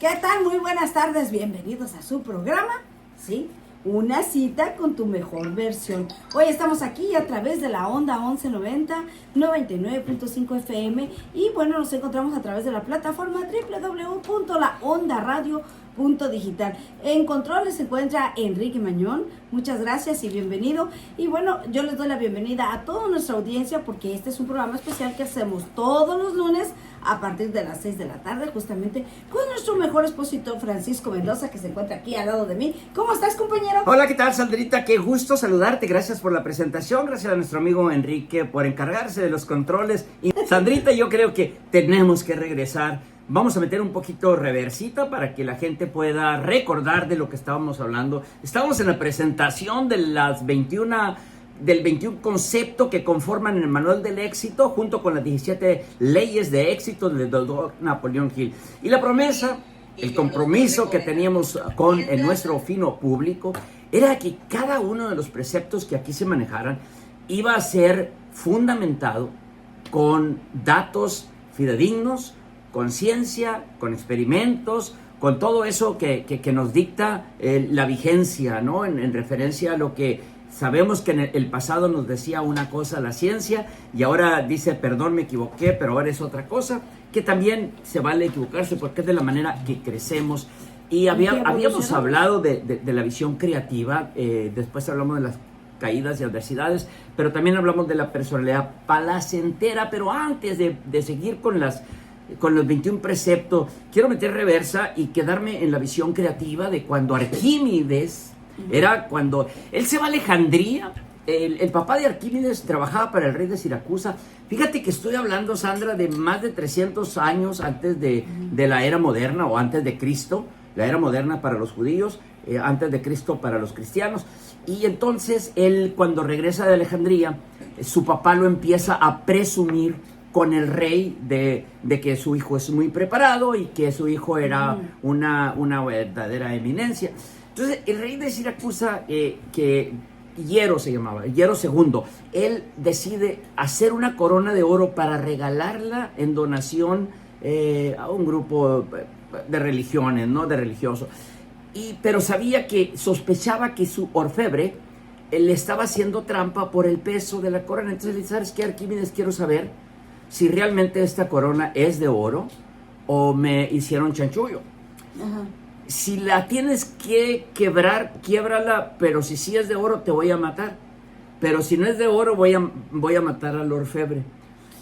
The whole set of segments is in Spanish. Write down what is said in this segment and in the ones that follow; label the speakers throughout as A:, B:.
A: ¿Qué tal? Muy buenas tardes, bienvenidos a su programa, ¿sí? Una cita con tu mejor versión. Hoy estamos aquí a través de la onda 1190, 99.5 FM y bueno, nos encontramos a través de la plataforma www.laondaradio.digital. En controles se encuentra Enrique Mañón, muchas gracias y bienvenido. Y bueno, yo les doy la bienvenida a toda nuestra audiencia porque este es un programa especial que hacemos todos los lunes a partir de las 6 de la tarde, justamente con nuestro mejor expositor Francisco Mendoza, que se encuentra aquí al lado de mí. ¿Cómo estás, compañero?
B: Hola, ¿qué tal, Sandrita? Qué gusto saludarte. Gracias por la presentación. Gracias a nuestro amigo Enrique por encargarse de los controles. Y Sandrita, yo creo que tenemos que regresar. Vamos a meter un poquito reversita para que la gente pueda recordar de lo que estábamos hablando. Estábamos en la presentación de las 21 conceptos que conforman el manual del éxito junto con las 17 leyes de éxito del doctor Napoleón Hill. Y la promesa, el compromiso que teníamos con nuestro fino público era que cada uno de los preceptos que aquí se manejaran iba a ser fundamentado con datos fidedignos, con ciencia, con experimentos, con todo eso que nos dicta la vigencia, ¿no? En referencia a lo que sabemos que en el pasado nos decía una cosa la ciencia y ahora dice, perdón, me equivoqué, pero ahora es otra cosa, que también se vale equivocarse porque es de la manera que crecemos. Y habíamos hablado de la visión creativa, después hablamos de las caídas y adversidades, pero también hablamos de la personalidad placentera. Pero antes de seguir con los 21 preceptos, quiero meter reversa y quedarme en la visión creativa de cuando Arquímedes, era cuando él se va a Alejandría. El papá de Arquímedes trabajaba para el rey de Siracusa. Fíjate que estoy hablando, Sandra, de más de 300 años antes de la era moderna o antes de Cristo. La era moderna para los judíos, antes de Cristo para los cristianos. Y entonces él, cuando regresa de Alejandría, su papá lo empieza a presumir con el rey de que su hijo es muy preparado y que su hijo era una verdadera eminencia. Entonces el rey de Siracusa, que Hiero se llamaba, Hiero II, él decide hacer una corona de oro para regalarla en donación a un grupo de religiones, ¿no? De religiosos. Pero sospechaba que su orfebre le estaba haciendo trampa por el peso de la corona. Entonces le dice, ¿sabes qué, Arquímedes? Quiero saber si realmente esta corona es de oro o me hicieron chanchullo. Ajá. Si la tienes que quebrar, quiébrala, pero si sí es de oro te voy a matar. Pero si no es de oro voy a matar al orfebre.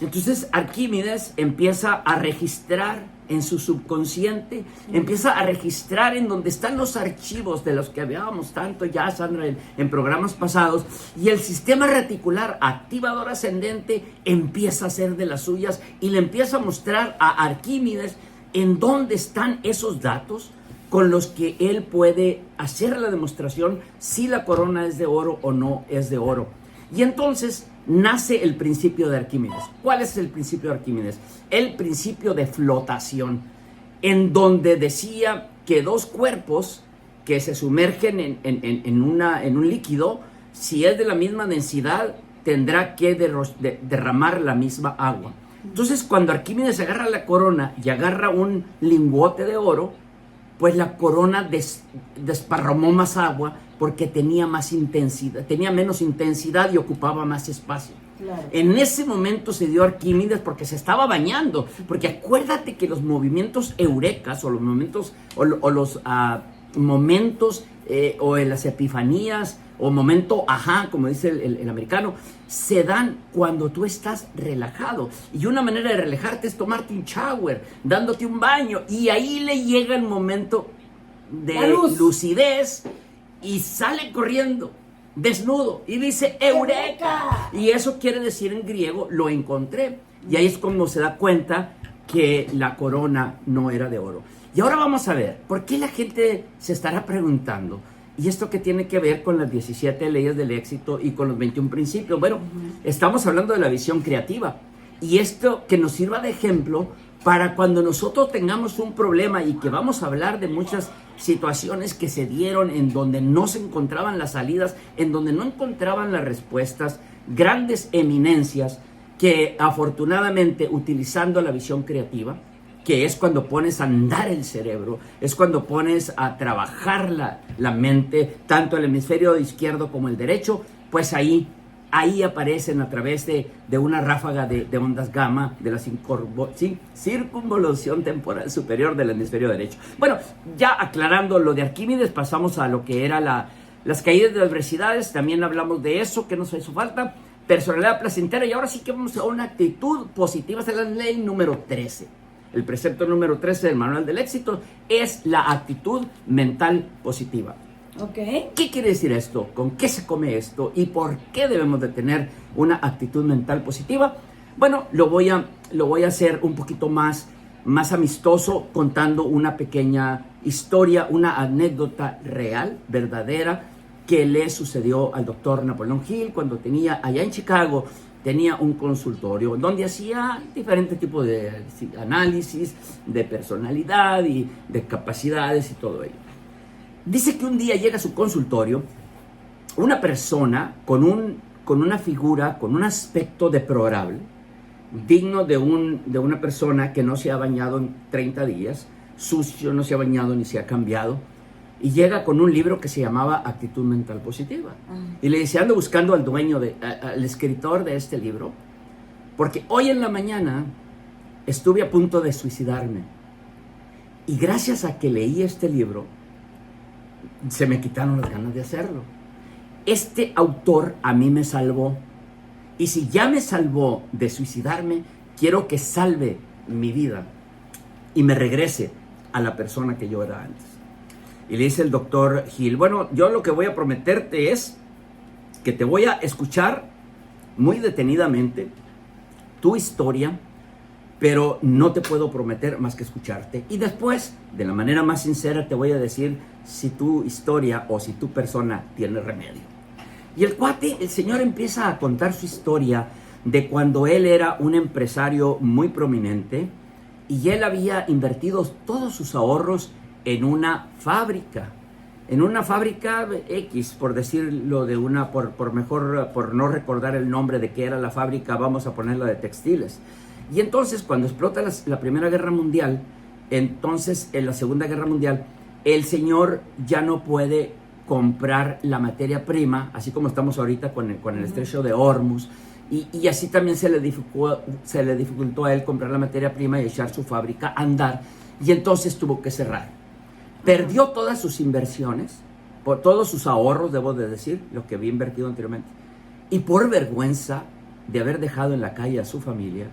B: Entonces Arquímedes empieza a registrar en su subconsciente, empieza a registrar en donde están los archivos de los que hablábamos tanto ya, Sandra, en programas pasados, y el sistema reticular activador ascendente empieza a hacer de las suyas y le empieza a mostrar a Arquímedes en dónde están esos datos con los que él puede hacer la demostración si la corona es de oro o no es de oro. Y entonces nace el principio de Arquímedes. ¿Cuál es el principio de Arquímedes? El principio de flotación, en donde decía que dos cuerpos que se sumergen en un líquido, si es de la misma densidad, tendrá que derramar la misma agua. Entonces, cuando Arquímedes agarra la corona y agarra un lingote de oro, pues la corona desparramó más agua porque tenía más intensidad, tenía menos intensidad y ocupaba más espacio. Claro. En ese momento se dio Arquímedes porque se estaba bañando, porque acuérdate que los movimientos eurekas o los momentos o en las epifanías o momento ajá, como dice el americano, se dan cuando tú estás relajado. Y una manera de relajarte es tomarte un shower, dándote un baño, y ahí le llega el momento de lucidez y sale corriendo desnudo y dice ¡Eureka! Y eso quiere decir en griego, lo encontré. Y ahí es como se da cuenta que la corona no era de oro. Y ahora vamos a ver, ¿por qué la gente se estará preguntando? ¿Y esto qué tiene que ver con las 17 leyes del éxito y con los 21 principios? Bueno, estamos hablando de la visión creativa. Y esto que nos sirva de ejemplo para cuando nosotros tengamos un problema y que vamos a hablar de muchas situaciones que se dieron en donde no se encontraban las salidas, en donde no encontraban las respuestas, grandes eminencias que afortunadamente utilizando la visión creativa, que es cuando pones a andar el cerebro, es cuando pones a trabajar la mente, tanto el hemisferio izquierdo como el derecho, pues ahí aparecen a través de una ráfaga de ondas gamma de la circunvolución temporal superior del hemisferio derecho. Bueno, ya aclarando lo de Arquímedes, pasamos a lo que era las caídas de adversidades. También hablamos de eso, que nos hizo falta. Personalidad placentera, y ahora sí que vamos a una actitud positiva. Esa es la ley número 13. El precepto número 13 del Manual del Éxito es la actitud mental positiva.
A: Okay.
B: ¿Qué quiere decir esto? ¿Con qué se come esto? ¿Y por qué debemos de tener una actitud mental positiva? Bueno, lo voy a hacer un poquito más amistoso, contando una pequeña historia, una anécdota real, verdadera, que le sucedió al doctor Napoleón Hill cuando tenía, allá en Chicago, tenía un consultorio donde hacía diferentes tipos de análisis de personalidad y de capacidades y todo ello. Dice que un día llega a su consultorio una persona con una figura, con un aspecto deplorable, digno de una persona que no se ha bañado en 30 días, sucio, no se ha bañado ni se ha cambiado, y llega con un libro que se llamaba Actitud Mental Positiva. Y le dice, ando buscando al dueño, al escritor de este libro, porque hoy en la mañana estuve a punto de suicidarme. Y gracias a que leí este libro, se me quitaron las ganas de hacerlo. Este autor a mí me salvó. Y si ya me salvó de suicidarme, quiero que salve mi vida y me regrese a la persona que yo era antes. Y le dice el doctor Hill, bueno, yo lo que voy a prometerte es que te voy a escuchar muy detenidamente tu historia, pero no te puedo prometer más que escucharte. Y después, de la manera más sincera, te voy a decir si tu historia o si tu persona tiene remedio. Y el señor empieza a contar su historia de cuando él era un empresario muy prominente y él había invertido todos sus ahorros en una fábrica X, por decirlo por no recordar el nombre de qué era la fábrica, vamos a ponerla de textiles. Y entonces, cuando explota la Primera Guerra Mundial, entonces en la Segunda Guerra Mundial, el señor ya no puede comprar la materia prima, así como estamos ahorita con el estrecho de Hormuz, y así también se le dificultó a él comprar la materia prima y echar su fábrica a andar, y entonces tuvo que cerrar. Perdió todas sus inversiones, por todos sus ahorros, debo de decir, lo que había invertido anteriormente, y por vergüenza de haber dejado en la calle a su familia,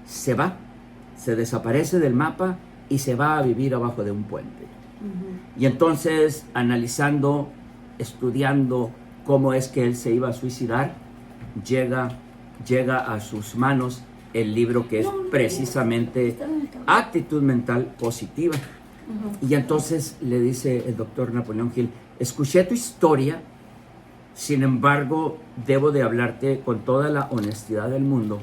B: se desaparece del mapa y se va a vivir abajo de un puente. Y entonces, analizando, estudiando cómo es que él se iba a suicidar, llega a sus manos el libro que es precisamente Actitud Mental Positiva. Y entonces le dice el doctor Napoleón Hill, escuché tu historia, sin embargo, debo de hablarte con toda la honestidad del mundo,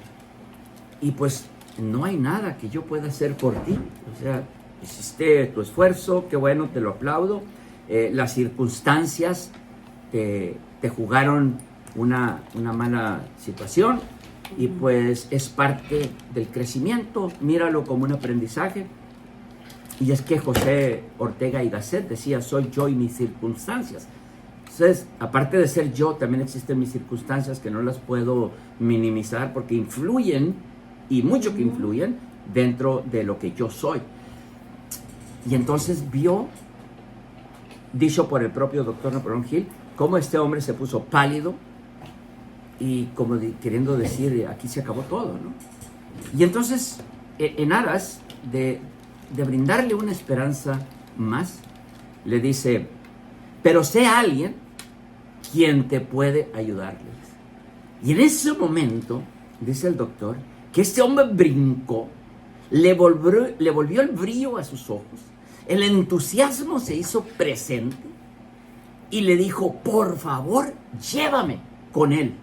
B: y pues no hay nada que yo pueda hacer por ti. O sea, hiciste tu esfuerzo, qué bueno, te lo aplaudo. Las circunstancias te jugaron una mala situación, y pues es parte del crecimiento, míralo como un aprendizaje. Y es que José Ortega y Gasset decía, soy yo y mis circunstancias. Entonces, aparte de ser yo, también existen mis circunstancias que no las puedo minimizar porque influyen, y mucho que influyen, dentro de lo que yo soy. Y entonces vio, dicho por el propio doctor Napoleón Hill, cómo este hombre se puso pálido y como queriendo decir, aquí se acabó todo, ¿no? Y entonces, en aras de brindarle una esperanza más, le dice, pero sé alguien quien te puede ayudarles. Y en ese momento, dice el doctor, que este hombre brincó, le volvió el brillo a sus ojos, el entusiasmo se hizo presente y le dijo, por favor, llévame con él.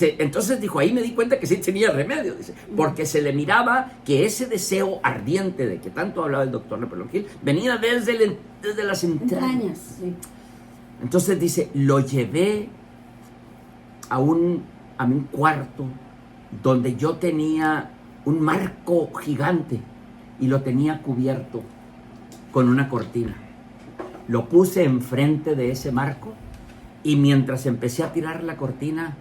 B: Entonces dijo, ahí me di cuenta que sí tenía remedio, dice, porque se le miraba que ese deseo ardiente de que tanto hablaba el doctor Napoleón Hill venía desde las entrañas.
A: Sí.
B: Entonces dice, lo llevé a un cuarto donde yo tenía un marco gigante y lo tenía cubierto con una cortina. Lo puse enfrente de ese marco y mientras empecé a tirar la cortina,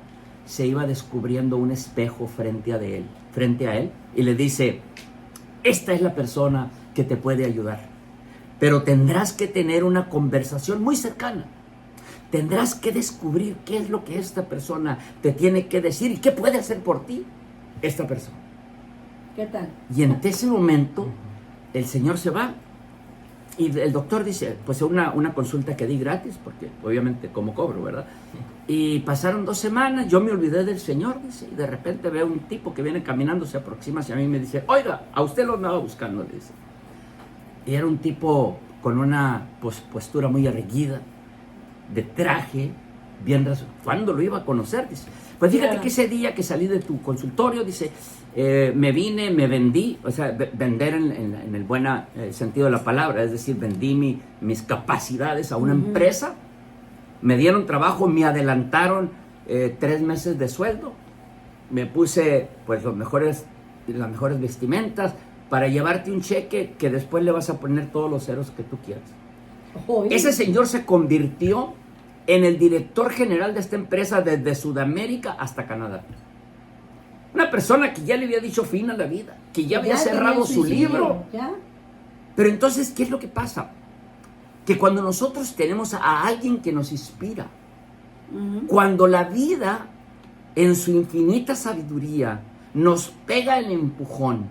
B: se iba descubriendo un espejo frente a él y le dice, esta es la persona que te puede ayudar, pero tendrás que tener una conversación muy cercana. Tendrás que descubrir qué es lo que esta persona te tiene que decir y qué puede hacer por ti esta persona.
A: ¿Qué tal?
B: Y en ese momento el señor se va y el doctor dice, pues una consulta que di gratis, porque obviamente como cobro, ¿verdad? Y pasaron 2 semanas, yo me olvidé del señor, dice, y de repente veo un tipo que viene caminando, se aproxima hacia mí y me dice, oiga, a usted lo andaba buscando, le dice. Y era un tipo con una postura muy erguida, de traje, bien razonado. ¿Cuándo lo iba a conocer? Dice, pues fíjate que ese día que salí de tu consultorio, dice, me vine, me vendí, o sea, vender en el buen sentido de la palabra, es decir, vendí mis capacidades a una empresa, me dieron trabajo, me adelantaron 3 meses de sueldo, me puse pues las mejores vestimentas para llevarte un cheque que después le vas a poner todos los ceros que tú quieras. Oye. Ese señor se convirtió en el director general de esta empresa desde Sudamérica hasta Canadá. Una persona que ya le había dicho fin a la vida, que ya había cerrado su libro. ¿Ya? Pero entonces, ¿qué es lo que pasa? Que cuando nosotros tenemos a alguien que nos inspira, cuando la vida en su infinita sabiduría nos pega el empujón,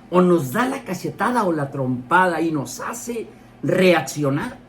B: o nos da la cachetada o la trompada y nos hace reaccionar,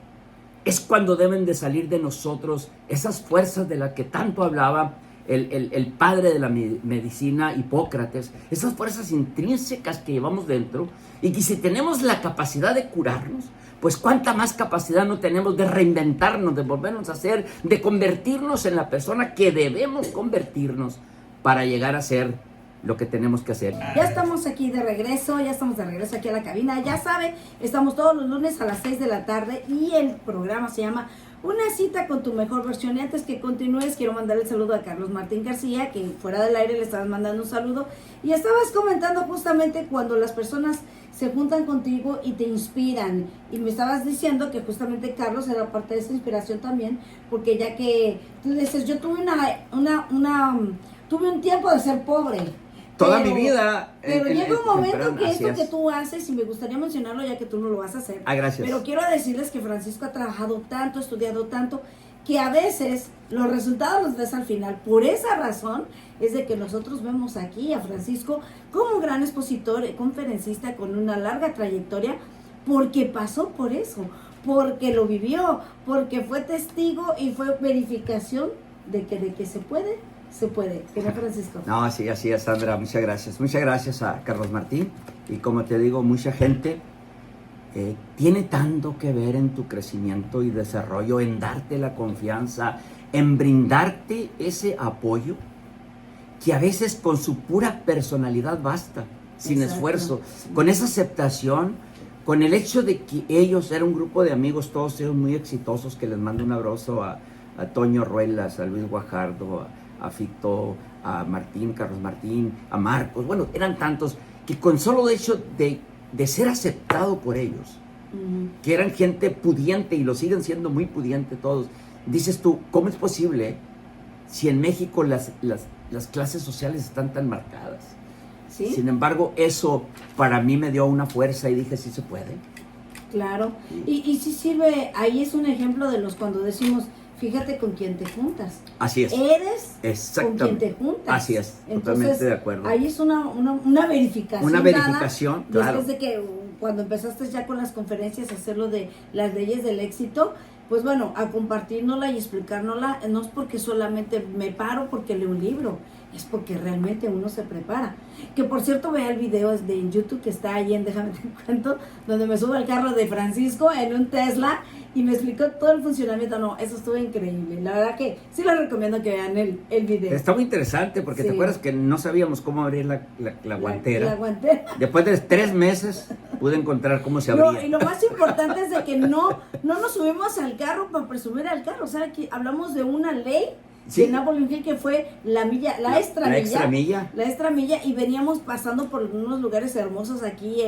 B: es cuando deben de salir de nosotros esas fuerzas de las que tanto hablaba el padre de la medicina, Hipócrates, esas fuerzas intrínsecas que llevamos dentro y que si tenemos la capacidad de curarnos, pues cuánta más capacidad no tenemos de reinventarnos, de volvernos a hacer, de convertirnos en la persona que debemos convertirnos para llegar a ser lo que tenemos que hacer.
A: Ya estamos aquí de regreso, aquí a la cabina. Ya sabe, estamos todos los lunes a las 6 de la tarde y el programa se llama Una cita con tu mejor versión. Y antes que continúes, quiero mandarle el saludo a Carlos Martín García, que fuera del aire le estabas mandando un saludo. Y estabas comentando justamente cuando las personas se juntan contigo y te inspiran. Y me estabas diciendo que justamente Carlos era parte de esa inspiración también, porque ya que tú dices, yo tuve tuve un tiempo de ser pobre.
B: Toda mi vida.
A: Pero llega un momento que esto que tú haces, y me gustaría mencionarlo ya que tú no lo vas a hacer.
B: Gracias.
A: Pero quiero decirles que Francisco ha trabajado tanto, estudiado tanto, que a veces los resultados los ves al final. Por esa razón es de que nosotros vemos aquí a Francisco como un gran expositor, conferencista con una larga trayectoria, porque pasó por eso, porque lo vivió, porque fue testigo y fue verificación de que se puede. ¿Qué no, Francisco?
B: No, así es, Sandra, muchas gracias. Muchas gracias a Carlos Martín. Y como te digo, mucha gente tiene tanto que ver en tu crecimiento y desarrollo, en darte la confianza, en brindarte ese apoyo, que a veces con su pura personalidad basta, sin esfuerzo, con esa aceptación, con el hecho de que ellos eran un grupo de amigos, todos ellos muy exitosos, que les mando un abrazo a Toño Ruelas, a Luis Guajardo, a Fito, a Martín, Carlos Martín, a Marcos. Bueno, eran tantos que con solo hecho de ser aceptado por ellos, que eran gente pudiente y lo siguen siendo muy pudiente todos, dices tú, ¿cómo es posible si en México las clases sociales están tan marcadas? ¿Sí? Sin embargo, eso para mí me dio una fuerza y dije, sí se puede.
A: Claro, y sí sirve, ahí es un ejemplo de cuando decimos, fíjate con quién te juntas.
B: Así es.
A: Eres con quien te juntas.
B: Así es, totalmente de acuerdo.
A: Ahí es una verificación.
B: Una verificación, claro.
A: Después de que cuando empezaste ya con las conferencias a hacerlo de las leyes del éxito, pues bueno, a compartirnosla y explicárnosla, no es porque solamente me paro porque leo un libro, es porque realmente uno se prepara. Que por cierto, vea el video de YouTube que está ahí en Déjame Te Cuento, donde me subo al carro de Francisco en un Tesla y me explicó todo el funcionamiento. No, eso estuvo increíble. La verdad que sí les recomiendo que vean el video.
B: Está muy interesante porque te acuerdas que no sabíamos cómo abrir la guantera.
A: La guantera.
B: Después de 3 meses pude encontrar cómo se abría.
A: No, y lo más importante es de que no nos subimos al carro para presumir al carro. O sea, aquí hablamos de una ley
B: Sí.
A: de Napoleon Hill, que fue la milla, la extra milla, y veníamos pasando por unos lugares hermosos aquí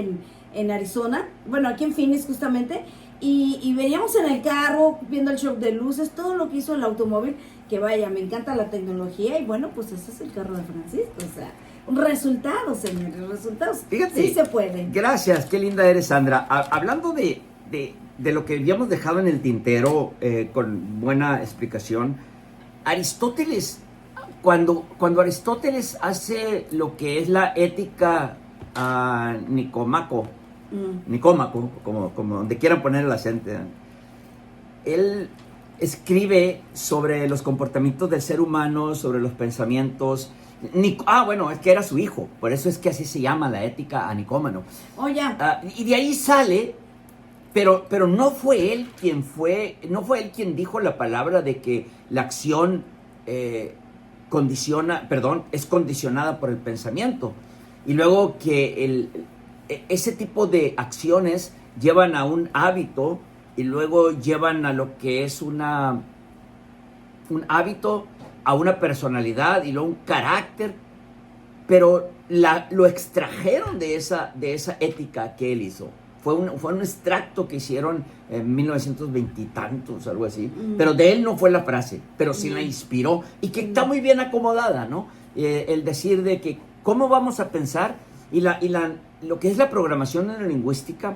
A: en Arizona, bueno, aquí en Phoenix justamente, y veníamos en el carro viendo el show de luces, todo lo que hizo el automóvil, que vaya, me encanta la tecnología, y bueno, pues ese es el carro de Francisco, o sea, resultados, señores, resultados.
B: Fíjate,
A: sí se pueden.
B: Gracias, qué linda eres, Sandra. Hablando de lo que habíamos dejado en el tintero, con buena explicación, Aristóteles, cuando Aristóteles hace lo que es la ética Nicómaco, como donde quieran poner el acento, él escribe sobre los comportamientos del ser humano, sobre los pensamientos. Bueno, es que era su hijo, por eso es que así se llama la ética a Nicómano.
A: Oh, ya.
B: Y de ahí sale, pero no fue él quien dijo la palabra de que la acción es condicionada por el pensamiento. Y luego que ese tipo de acciones llevan a un hábito y luego llevan a lo que es un hábito, a una personalidad y luego un carácter, pero lo extrajeron de esa ética que él hizo. Fue un extracto que hicieron en 1920 y tantos, algo así, pero de él no fue la frase, pero sí la inspiró, y que está muy bien acomodada, ¿no? El decir de que cómo vamos a pensar, y lo que es la programación neurolingüística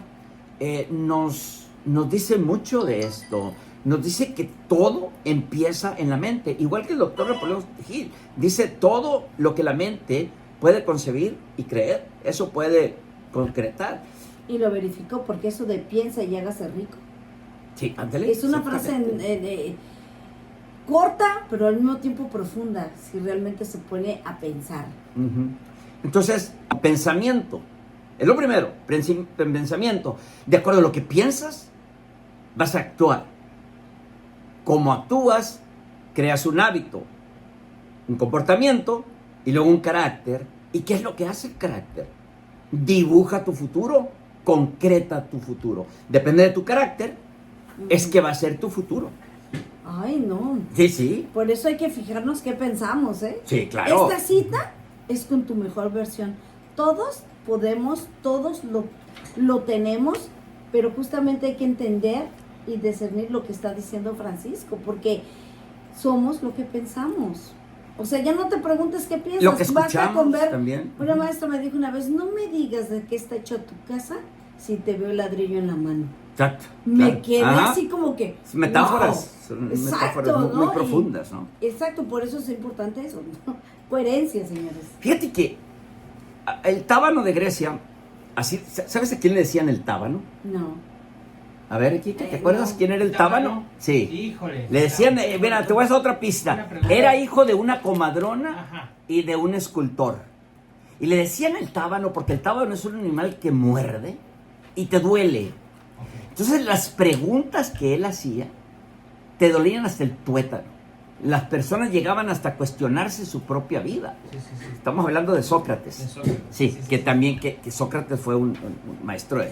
B: nos dice mucho de esto. Nos dice que todo empieza en la mente, igual que el doctor Napoleon Hill dice: todo lo que la mente puede concebir y creer, eso puede concretar.
A: Y lo verificó, porque eso de piensa y hágase rico.
B: Sí, ándale.
A: Es una frase corta, pero al mismo tiempo profunda, si realmente se pone a pensar.
B: Entonces, pensamiento es lo primero. Pensamiento. De acuerdo a lo que piensas, vas a actuar. Como actúas, creas un hábito, un comportamiento y luego un carácter. ¿Y qué es lo que hace el carácter? Dibuja tu futuro, concreta tu futuro. Depende de tu carácter, es que va a ser tu futuro.
A: Ay, no.
B: Sí.
A: Por eso hay que fijarnos qué pensamos, ¿eh?
B: Sí, claro.
A: Esta cita es con tu mejor versión. Todos podemos, todos lo tenemos, pero justamente hay que entender y discernir lo que está diciendo Francisco, porque somos lo que pensamos. O sea, ya no te preguntes qué piensas.
B: Lo que escuchamos también.
A: Una maestra me dijo una vez: no me digas de qué está hecho tu casa si te veo el ladrillo en la mano.
B: Exacto.
A: Me quedé así como que...
B: Metáforas.
A: Wow.
B: Son
A: Exacto,
B: metáforas
A: ¿no?
B: muy profundas, ¿no?
A: Exacto, por eso es importante eso, ¿no? Coherencia, señores.
B: Fíjate que el tábano de Grecia, así, ¿sabes a quién le decían el tábano?
A: No.
B: A ver, Kike, ¿te acuerdas quién era el tábano? Sí.
C: Híjole.
B: Le decían, mira, te voy a hacer otra pista. Era hijo de una comadrona.
C: Ajá.
B: Y de un escultor. Y le decían el tábano porque el tábano es un animal que muerde y te duele.
C: Okay.
B: Entonces las preguntas que él hacía te dolían hasta el tuétano. Las personas llegaban hasta cuestionarse su propia vida.
C: Sí.
B: Estamos hablando de Sócrates. Sí, que también que Sócrates fue un maestro de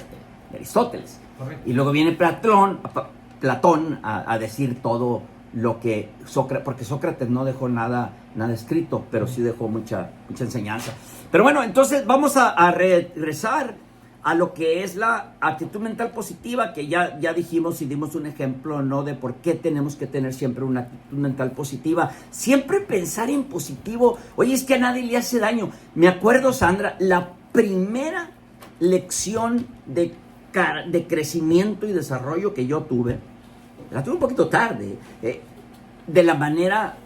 B: Aristóteles.
C: Correcto.
B: Y luego viene Platón a decir todo lo que Sócrates, porque Sócrates no dejó nada escrito, pero sí dejó mucha enseñanza. Pero bueno, entonces vamos a regresar a lo que es la actitud mental positiva, que ya dijimos y dimos un ejemplo, ¿no? De por qué tenemos que tener siempre una actitud mental positiva. Siempre pensar en positivo. Oye, es que a nadie le hace daño. Me acuerdo, Sandra, la primera lección de crecimiento y desarrollo que yo tuve, la tuve un poquito tarde, de la manera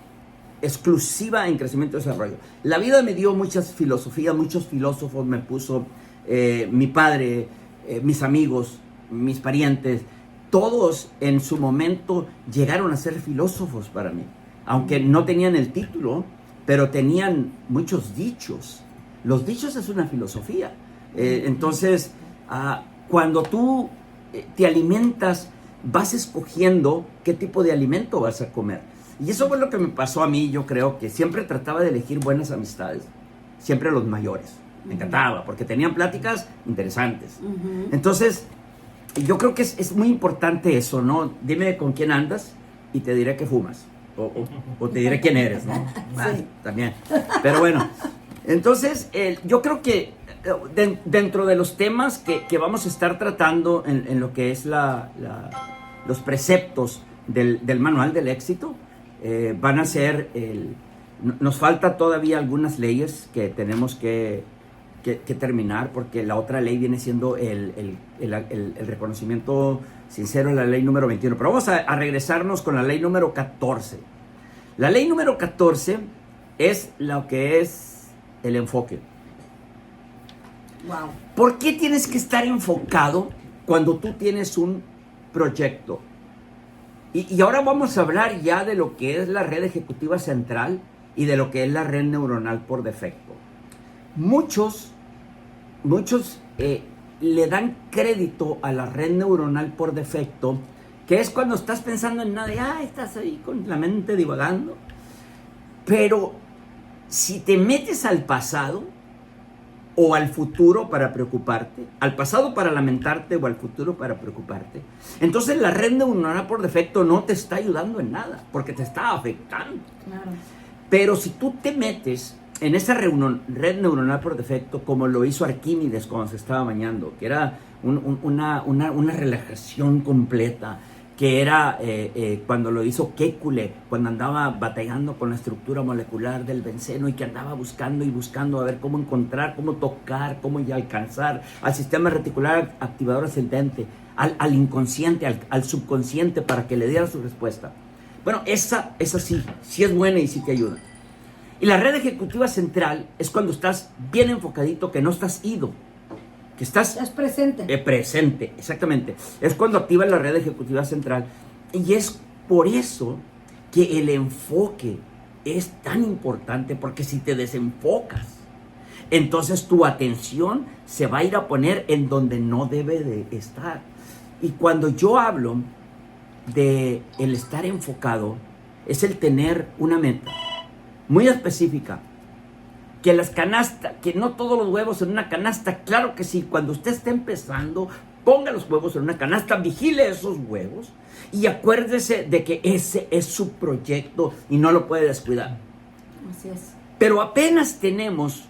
B: exclusiva en crecimiento y desarrollo. La vida me dio muchas filosofías, muchos filósofos me puso, mi padre, mis amigos, mis parientes, todos en su momento llegaron a ser filósofos para mí, aunque no tenían el título, pero tenían muchos dichos. Los dichos es una filosofía. Entonces, cuando tú te alimentas, vas escogiendo qué tipo de alimento vas a comer. Y eso fue lo que me pasó a mí. Yo creo que siempre trataba de elegir buenas amistades, siempre los mayores. Me encantaba, porque tenían pláticas interesantes. Entonces, yo creo que es muy importante eso, ¿no? Dime con quién andas y te diré que fumas. o te diré quién eres, ¿no?
A: Sí.
B: También. Pero bueno, entonces yo creo que dentro de los temas que vamos a estar tratando en lo que es los preceptos del manual del éxito, van a ser, nos falta todavía algunas leyes que tenemos que terminar, porque la otra ley viene siendo el reconocimiento sincero de la ley número 21. Pero vamos a regresarnos con la ley número 14. La ley número 14 es lo que es el enfoque.
A: Wow.
B: ¿Por qué tienes que estar enfocado cuando tú tienes un proyecto? Y ahora vamos a hablar ya de lo que es la red ejecutiva central y de lo que es la red neuronal por defecto. Muchos le dan crédito a la red neuronal por defecto, que es cuando estás pensando en nada, estás ahí con la mente divagando. Pero si te metes al pasado o al futuro para preocuparte, al pasado para lamentarte o al futuro para preocuparte, entonces la red neuronal por defecto no te está ayudando en nada, porque te está afectando.
A: Claro.
B: Pero si tú te metes en esa red neuronal por defecto, como lo hizo Arquímedes cuando se estaba bañando, que era una relajación completa, que era cuando lo hizo Kékule, cuando andaba batallando con la estructura molecular del benceno y que andaba buscando y buscando a ver cómo encontrar, cómo tocar, cómo ya alcanzar al sistema reticular activador ascendente, al inconsciente, al subconsciente, para que le diera su respuesta. Bueno, esa sí es buena y sí te ayuda. Y la red ejecutiva central es cuando estás bien enfocadito, que no estás ido, que estás
A: presente.
B: Presente, exactamente. Es cuando activas la red ejecutiva central. Y es por eso que el enfoque es tan importante, porque si te desenfocas, entonces tu atención se va a ir a poner en donde no debe de estar. Y cuando yo hablo de el estar enfocado, es el tener una meta muy específica, que las canastas, que no todos los huevos en una canasta. Claro que sí, cuando usted esté empezando, ponga los huevos en una canasta, vigile esos huevos y acuérdese de que ese es su proyecto y no lo puede descuidar.
A: Así es.
B: Pero apenas tenemos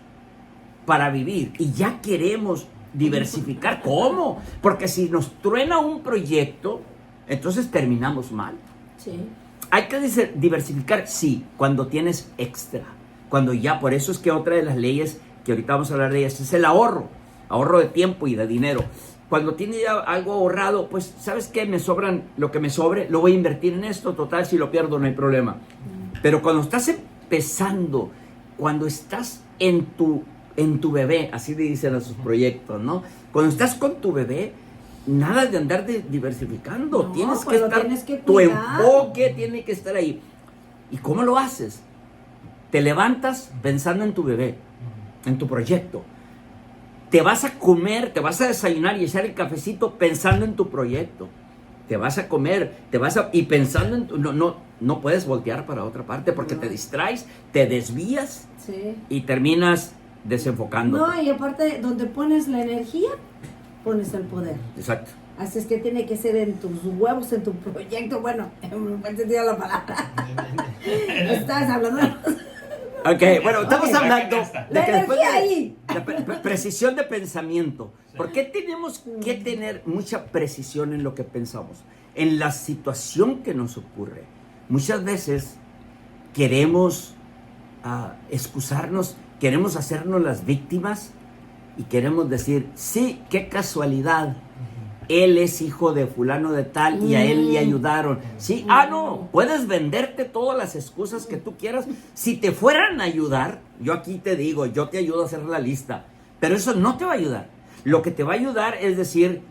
B: para vivir y ya queremos diversificar. ¿Cómo? Porque si nos truena un proyecto, entonces terminamos mal.
A: Sí.
B: Hay que diversificar, sí, cuando tienes extra. Cuando ya, por eso es que otra de las leyes que ahorita vamos a hablar de ellas es el ahorro de tiempo y de dinero. Cuando tienes ya algo ahorrado, pues, ¿sabes qué? Me sobran, lo que me sobre, lo voy a invertir en esto, total, si lo pierdo no hay problema. Pero cuando estás empezando, cuando estás en tu bebé, así le dicen a sus proyectos, ¿no? Cuando estás con tu bebé, nada de andar diversificando,
A: No,
B: tienes que
A: pues lo
B: estar,
A: tienes que
B: tu
A: cuidar.
B: enfoque tiene que estar ahí. ¿Y cómo lo haces? Te levantas pensando en tu bebé, en tu proyecto. Te vas a comer, te vas a desayunar y echar el cafecito pensando en tu proyecto. Te vas a comer, y pensando en tu, no puedes voltear para otra parte porque te distraes, te desvías,
A: Sí.
B: y terminas desenfocándote.
A: No, y aparte, donde pones la energía, pones el poder.
B: Exacto.
A: Así es que tiene que ser en tus huevos, en tu proyecto. Bueno, en buen sentido de la palabra. Estás hablando de...
B: Ok, bueno, estamos hablando
A: La
B: que después
A: energía ahí.
B: la precisión de pensamiento. ¿Por qué tenemos que tener mucha precisión en lo que pensamos? En la situación que nos ocurre. Muchas veces queremos excusarnos, queremos hacernos las víctimas y queremos decir, sí, qué casualidad. Él es hijo de fulano de tal y a él le ayudaron. Sí, no, puedes venderte todas las excusas que tú quieras. Si te fueran a ayudar, yo aquí te digo, yo te ayudo a hacer la lista, pero eso no te va a ayudar. Lo que te va a ayudar es decir,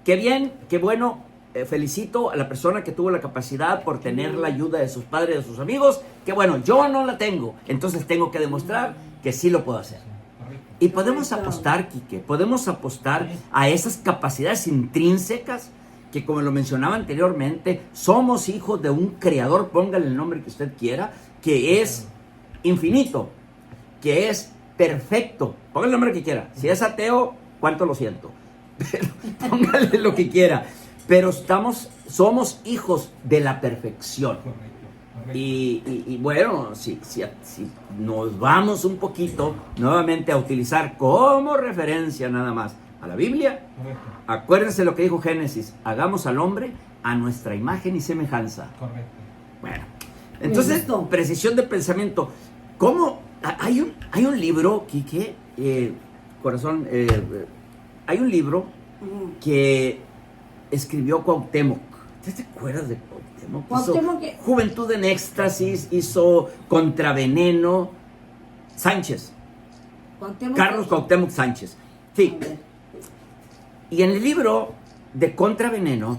B: qué bien, qué bueno, felicito a la persona que tuvo la capacidad por tener la ayuda de sus padres, de sus amigos, que bueno, yo no la tengo, entonces tengo que demostrar que sí lo puedo hacer. Y podemos apostar, Quique, podemos apostar a esas capacidades intrínsecas que, como lo mencionaba anteriormente, somos hijos de un creador, póngale el nombre que usted quiera, que es infinito, que es perfecto, póngale el nombre que quiera. Si es ateo, cuánto lo siento, pero póngale lo que quiera. Pero somos hijos de la perfección. Y bueno, si nos vamos un poquito nuevamente a utilizar como referencia nada más a la Biblia,
C: Correcto.
B: acuérdense lo que dijo Génesis, hagamos al hombre a nuestra imagen y semejanza.
C: Correcto.
B: Bueno, entonces,
A: gustó.
B: precisión de pensamiento. ¿Cómo? Hay un libro, Quique, corazón, hay un libro que escribió Cuauhtémoc. ¿Te acuerdas de Cuauhtémoc?
A: Cuauhtémoc,
B: Hizo Juventud en Éxtasis, hizo Contraveneno. Sánchez, Carlos Cuauhtémoc Sánchez. Sí. Y en el libro de Contraveneno,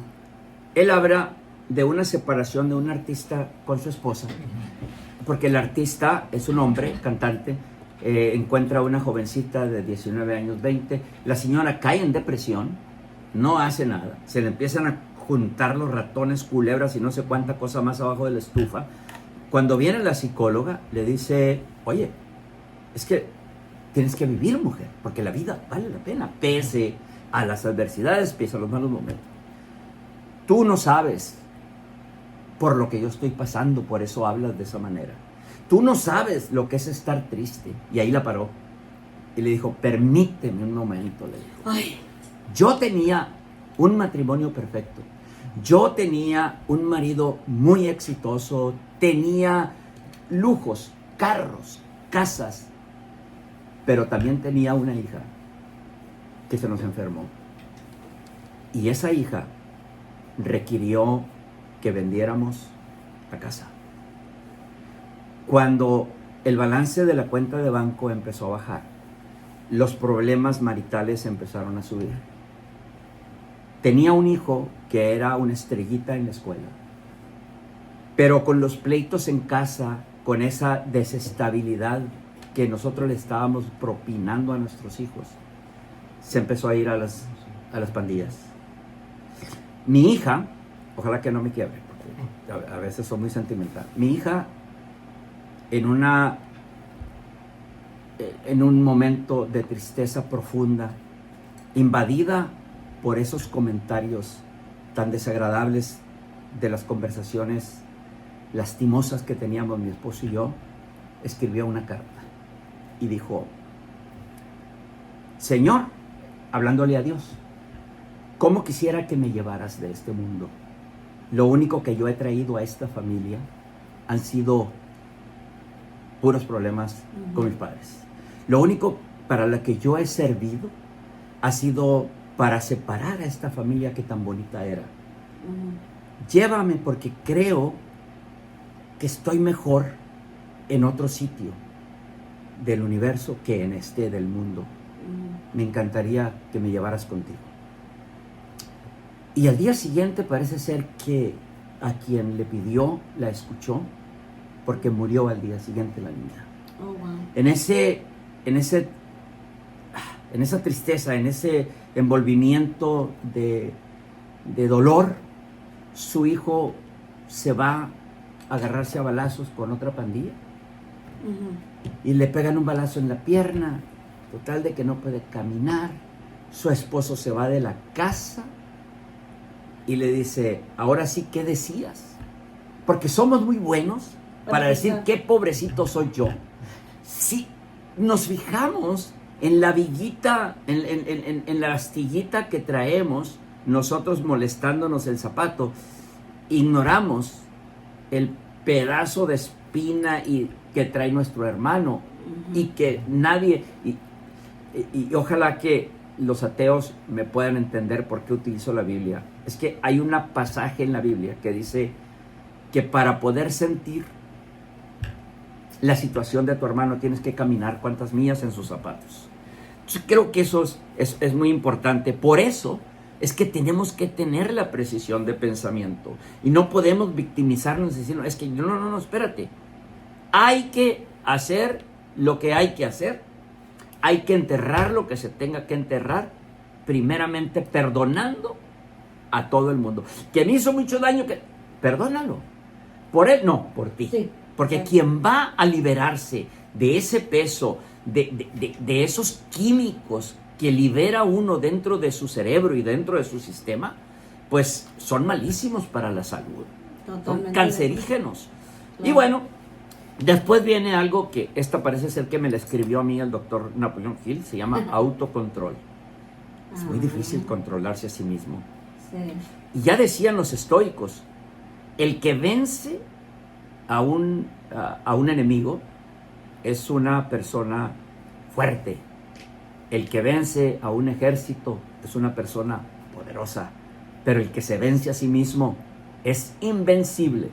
B: él habla de una separación de un artista con su esposa, porque el artista es un hombre, cantante, encuentra a una jovencita de 19 años, 20, la señora cae en depresión, no hace nada, se le empiezan a juntar los ratones, culebras y no sé cuánta cosa más abajo de la estufa. Cuando viene la psicóloga, le dice, oye, es que tienes que vivir, mujer, porque la vida vale la pena, pese a las adversidades, pese a los malos momentos. Tú no sabes por lo que yo estoy pasando, por eso hablas de esa manera. Tú no sabes lo que es estar triste. Y ahí la paró. Y le dijo, permíteme un momento, le dijo.
A: Ay.
B: Yo tenía un matrimonio perfecto. Yo tenía un marido muy exitoso. Tenía lujos, carros, casas. Pero también tenía una hija que se nos enfermó. Y esa hija requirió que vendiéramos la casa. Cuando el balance de la cuenta de banco empezó a bajar, los problemas maritales empezaron a subir. Tenía un hijo que era una estrellita en la escuela, pero con los pleitos en casa, con esa desestabilidad que nosotros le estábamos propinando a nuestros hijos, se empezó a ir a las pandillas. Mi hija, ojalá que no me quiebre, porque a veces soy muy sentimental. Mi hija, en un momento de tristeza profunda, invadida por esos comentarios tan desagradables de las conversaciones lastimosas que teníamos mi esposo y yo, escribió una carta y dijo, Señor, hablándole a Dios, ¿cómo quisiera que me llevaras de este mundo? Lo único que yo he traído a esta familia han sido puros problemas con mis padres. Lo único para lo que yo he servido ha sido para separar a esta familia que tan bonita era. Llévame porque creo que estoy mejor en otro sitio del universo que en este del mundo. Me encantaría que me llevaras contigo. Y al día siguiente parece ser que a quien le pidió la escuchó, porque murió al día siguiente la niña.
A: Oh, wow.
B: En esa tristeza, en ese envolvimiento de dolor, su hijo se va a agarrarse a balazos con otra pandilla. Y le pegan un balazo en la pierna, total de que no puede caminar. Su esposo se va de la casa y le dice, ahora sí, ¿qué decías? Porque somos muy buenos para decir qué pobrecito soy yo. Si nos fijamos en la viguita, en la astillita que traemos, nosotros molestándonos el zapato, ignoramos el pedazo de espina que trae nuestro hermano y que nadie, y ojalá que los ateos me puedan entender por qué utilizo la Biblia. Es que hay un pasaje en la Biblia que dice que para poder sentir la situación de tu hermano tienes que caminar cuántas millas en sus zapatos. Entonces, creo que eso es muy importante. Por eso es que tenemos que tener la precisión de pensamiento y no podemos victimizarnos diciendo, es que no, espérate. Hay que hacer lo que hay que hacer. Hay que enterrar lo que se tenga que enterrar, primeramente perdonando a todo el mundo. Que me hizo mucho daño, perdónalo. Por él, no, por ti.
A: Sí.
B: Porque quien va a liberarse de ese peso, de esos químicos que libera uno dentro de su cerebro y dentro de su sistema, pues son malísimos para la salud.
A: Totalmente.
B: Son cancerígenos. Y bueno, después viene algo que esta parece ser que me la escribió a mí el doctor Napoleón Hill, se llama autocontrol. Es muy difícil controlarse a sí mismo.
A: Sí.
B: Y ya decían los estoicos, el que vence a un enemigo es una persona fuerte. El que vence a un ejército es una persona poderosa. Pero el que se vence a sí mismo es invencible.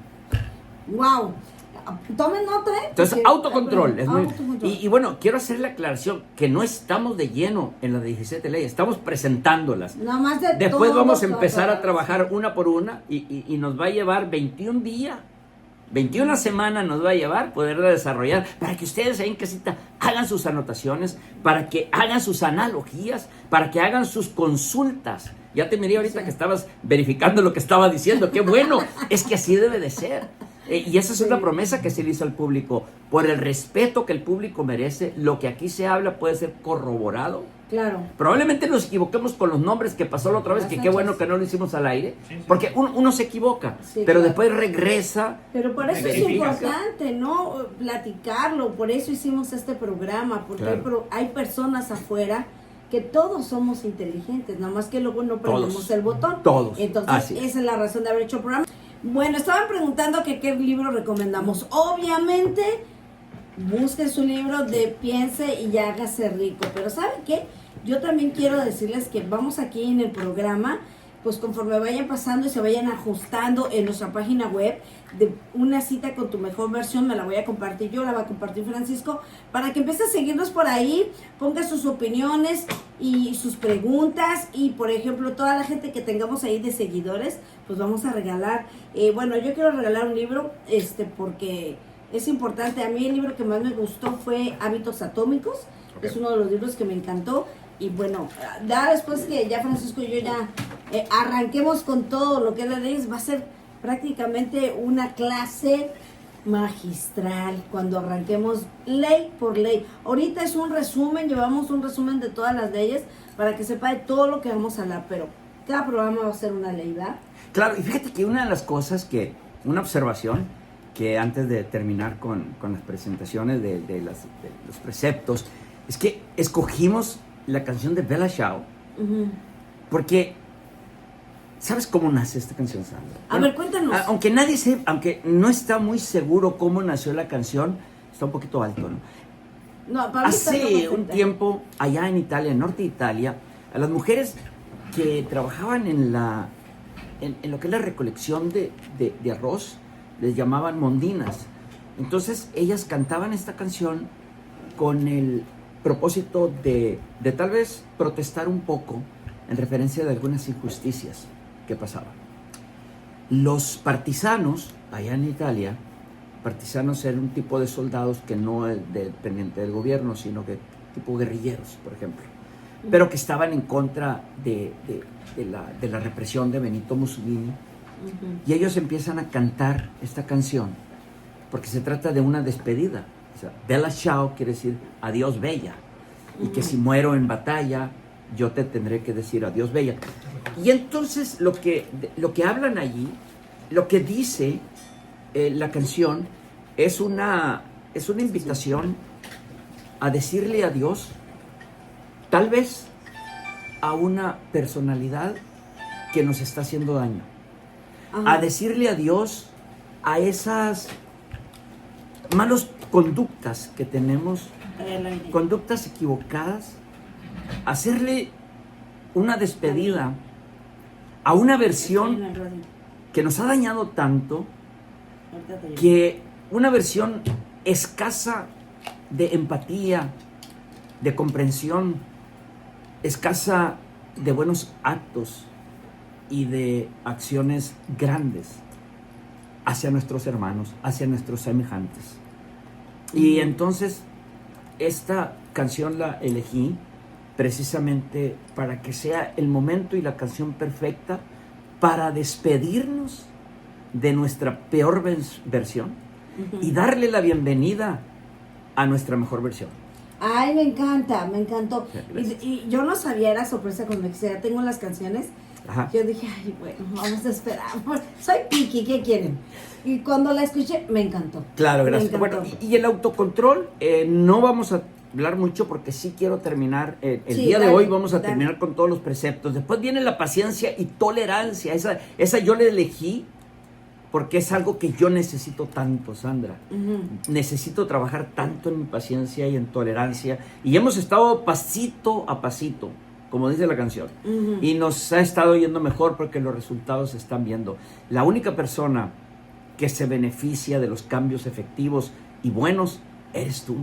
A: ¡Wow! Tomen nota, ¿eh?
B: Entonces,
A: Porque-
B: autocontrol. Es muy-
A: autocontrol.
B: y bueno, quiero hacer la aclaración que no estamos de lleno en las 17 leyes, estamos presentándolas.
A: Nada más de
B: Después
A: todos
B: vamos a empezar a
A: los-
B: trabajar una por una y nos va a llevar 21 días, 21 semanas nos va a llevar poderla desarrollar para que ustedes ahí en casita hagan sus anotaciones, para que hagan sus analogías, para que hagan sus consultas. Ya te miré ahorita
A: Sí.
B: que estabas verificando lo que estaba diciendo. ¡Qué bueno! Es que así debe de ser. Y esa es una promesa que se le hizo al público. Por el respeto que el público merece, lo que aquí se habla puede ser corroborado.
A: Claro.
B: Probablemente nos equivoquemos con los nombres que pasó la otra vez,
A: Las
B: que qué
A: fechas.
B: bueno que no lo hicimos al aire, porque uno se equivoca,
A: Sí,
B: pero
A: claro.
B: después regresa.
A: Pero por eso es
B: verifica.
A: importante, ¿no? Platicarlo, por eso hicimos este programa, porque
B: Claro.
A: hay personas afuera que todos somos inteligentes, nada más que luego no prendemos
B: Todos.
A: el botón.
B: Todos.
A: Entonces,
B: Así es.
A: esa es la razón de haber hecho el programa. Bueno, estaban preguntando que qué libro recomendamos. Obviamente, busquen su libro de Piense y hágase rico. Pero ¿saben qué? Yo también quiero decirles que vamos aquí en el programa, pues conforme vayan pasando y se vayan ajustando en nuestra página web de una cita con tu mejor versión, me la voy a compartir yo, la va a compartir Francisco, para que empiece a seguirnos por ahí, ponga sus opiniones y sus preguntas, y por ejemplo toda la gente que tengamos ahí de seguidores, pues vamos a regalar, bueno, yo quiero regalar un libro, porque es importante. A mí el libro que más me gustó fue Hábitos Atómicos,
B: Ok.
A: es uno de los libros que me encantó. Y bueno, ya después que ya Francisco y yo ya arranquemos con todo lo que es la ley, va a ser prácticamente una clase magistral cuando arranquemos ley por ley. Ahorita es un resumen, llevamos un resumen de todas las leyes para que sepa de todo lo que vamos a hablar, pero cada programa va a ser una ley, ¿verdad?
B: Claro, y fíjate que una de las cosas una observación que antes de terminar con las presentaciones de los preceptos, es que escogimos la canción de Bella Ciao,
A: Ujú.
B: porque ¿sabes cómo nace esta canción, Sandra?
A: A ver, cuéntanos.
B: Aunque no está muy seguro cómo nació la canción, está un poquito alto, ¿no?
A: No, para mí está
B: Hace
A: perfecta.
B: un tiempo, allá en Italia, en norte de Italia, a las mujeres que trabajaban en lo que es la recolección de arroz, les llamaban mondinas. Entonces, ellas cantaban esta canción con el propósito de tal vez protestar un poco en referencia de algunas injusticias que pasaban. Los partisanos, allá en Italia, partisanos eran un tipo de soldados que no es dependiente del gobierno, sino que tipo guerrilleros, por ejemplo, pero que estaban en contra de la represión de Benito Mussolini.
A: Ujú.
B: Y ellos empiezan a cantar esta canción porque se trata de una despedida. O sea, Bella Ciao quiere decir adiós bella. Y que si muero en batalla, yo te tendré que decir adiós bella. Y entonces lo que hablan allí, lo que dice la canción, es una invitación a decirle adiós, tal vez a una personalidad que nos está haciendo daño.
A: Ajá.
B: A decirle adiós a esas malas conductas que tenemos, conductas equivocadas, hacerle una despedida a una versión que nos ha dañado tanto, que una versión escasa de empatía, de comprensión, escasa de buenos actos y de acciones grandes hacia nuestros hermanos, hacia nuestros semejantes. Y entonces esta canción la elegí precisamente para que sea el momento y la canción perfecta para despedirnos de nuestra peor versión y darle la bienvenida a nuestra mejor versión.
A: Ay, me encanta, me encantó.
B: Gracias.
A: Y yo no sabía, era sorpresa cuando me dijiste, ya tengo las canciones.
B: Ajá.
A: Yo dije, ay, bueno, vamos a esperar. Soy piqui, ¿qué quieren? Y cuando la escuché, me encantó.
B: Claro,
A: Me
B: gracias.
A: encantó.
B: Bueno, y el autocontrol, no vamos a hablar mucho porque sí quiero terminar. El
A: Sí,
B: día de
A: dale,
B: hoy vamos a
A: dale.
B: terminar con todos los preceptos. Después viene la paciencia y tolerancia. Esa yo la elegí porque es algo que yo necesito tanto, Sandra.
A: Ujú.
B: Necesito trabajar tanto en mi paciencia y en tolerancia. Y hemos estado pasito a pasito, como dice la canción.
A: Ujú.
B: Y nos ha estado yendo mejor porque los resultados se están viendo. La única persona que se beneficia de los cambios efectivos y buenos eres tú.